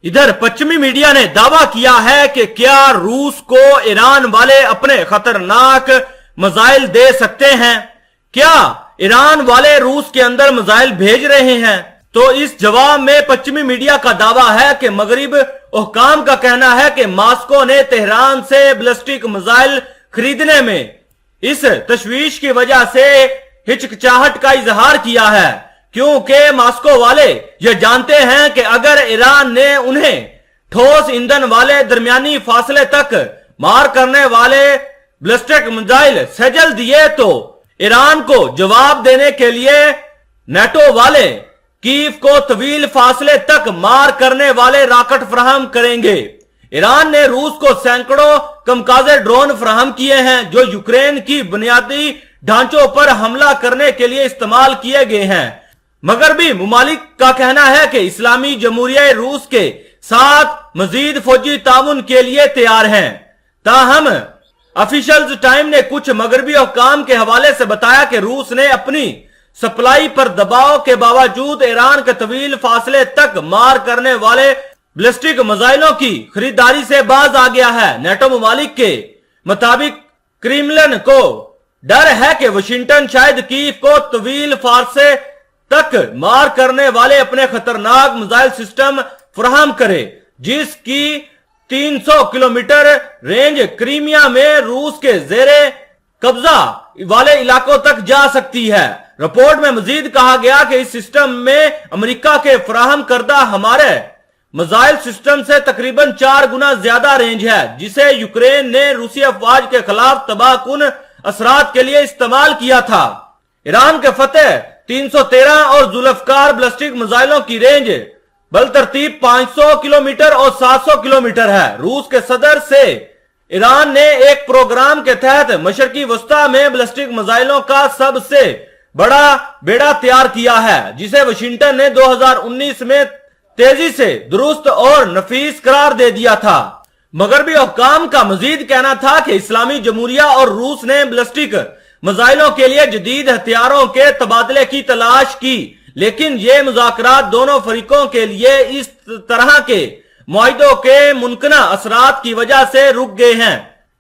इधर पश्चिमी मीडिया ने दावा किया है कि क्या रूस को ईरान वाले अपने खतरनाक मिसाइल दे सकते हैं। क्या ईरान वाले रूस के अंदर मिसाइल भेज रहे हैं। तो इस जवाब में पश्चिमी मीडिया का दावा है कि मगरिब हुक्काम का कहना है कि मॉस्को ने तेहरान से बैलिस्टिक मिसाइल खरीदने में इस तशवीश की वजह से हिचकिचाहट का इजहार किया है, क्योंकि मॉस्को वाले ये जानते हैं कि अगर ईरान ने उन्हें ठोस ईंधन वाले दरमियानी फासले तक मार करने वाले बैलिस्टिक मिसाइल सजल दिए तो ईरान को जवाब देने के लिए नेटो वाले कीव को तवील फासले तक मार करने वाले रॉकेट फराहम करेंगे। ईरान ने रूस को सैकड़ों कमकाजे ड्रोन फराहम किए हैं जो यूक्रेन की बुनियादी ढांचों पर हमला करने के लिए इस्तेमाल किए गए हैं। मगरबी मुमालिक का कहना है कि इस्लामी जमहूरिया रूस के साथ मजीद फौजी ताउन के लिए तैयार हैं। ताहम ऑफिशियल्स टाइम ने कुछ मगरबी हुक्काम के हवाले से बताया कि रूस ने अपनी सप्लाई पर दबाव के बावजूद ईरान के तवील फासले तक मार करने वाले बैलिस्टिक मिसाइलों की खरीदारी से बाज आ गया है। नेटो ममालिक के मुताबिक क्रेमलिन को डर है कि वाशिंगटन शायद कीव को तवील फासले तक मार करने वाले अपने खतरनाक मिसाइल सिस्टम फराहम करे, जिसकी 300 किलोमीटर रेंज क्रीमिया में रूस के जेरे कब्जा वाले इलाकों तक जा सकती है। रिपोर्ट में मजीद कहा गया कि इस सिस्टम में अमेरिका के फराहम करदा हमारे मिसाइल सिस्टम से तकरीबन 4 गुना ज्यादा रेंज है, जिसे यूक्रेन ने रूसी अफवाज के खिलाफ तबाहकुन असरात के लिए इस्तेमाल किया था। ईरान के फतेह 313 और जुल्फकार बैलिस्टिक मिसाइलों की रेंज बलतरतीब 500 किलोमीटर और 700 किलोमीटर है। रूस के सदर से ईरान ने एक प्रोग्राम के तहत मशरकी वस्ता में बैलिस्टिक मिसाइलों का सबसे बड़ा बेड़ा तैयार किया है, जिसे वाशिंगटन ने 2019 में तेजी से दुरुस्त और नफीस करार दे दिया था। मगरबी हुक्काम का मजीद कहना था कि इस्लामी जमहूरिया और रूस ने बैलिस्टिक मिसाइलों के लिए जदीद हथियारों के तबादले की तलाश की, लेकिन ये मुज़ाकरात दोनों फरीकों के लिए इस तरह के मुआहिदों के मुमकिना असरात की वजह से रुक गए हैं।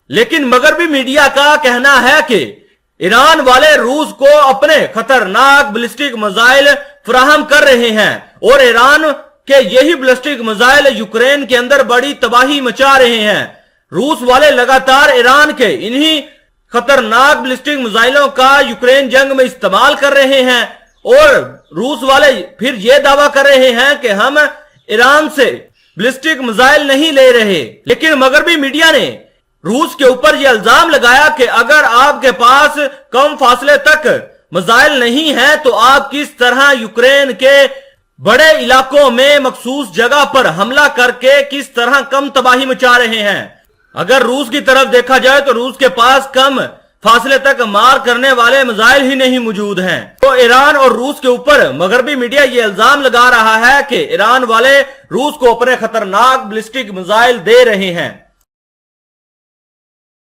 लेकिन मगरबी मीडिया का कहना है कि ईरान वाले रूस को अपने खतरनाक बैलिस्टिक मिसाइल फराहम कर रहे हैं और ईरान के यही बैलिस्टिक मिसाइल यूक्रेन के अंदर बड़ी तबाही मचा रहे हैं। रूस वाले लगातार ईरान के इन्हीं खतरनाक बैलिस्टिक मिसाइलों का यूक्रेन जंग में इस्तेमाल कर रहे हैं और रूस वाले फिर यह दावा कर रहे हैं कि हम ईरान से बैलिस्टिक मिसाइल नहीं ले रहे। लेकिन मगरबी मीडिया ने रूस के ऊपर यह इल्जाम लगाया कि अगर आपके पास कम फासले तक मिसाइल नहीं है तो आप किस तरह यूक्रेन के बड़े इलाकों में मखसूस जगह पर हमला करके किस तरह कम तबाही मचा रहे हैं। अगर रूस की तरफ देखा जाए तो रूस के पास कम फासले तक मार करने वाले मिसाइल ही नहीं मौजूद हैं। तो ईरान और रूस के ऊपर मगरबी मीडिया ये इल्जाम लगा रहा है कि ईरान वाले रूस को अपने खतरनाक बैलिस्टिक मिसाइल दे रहे हैं।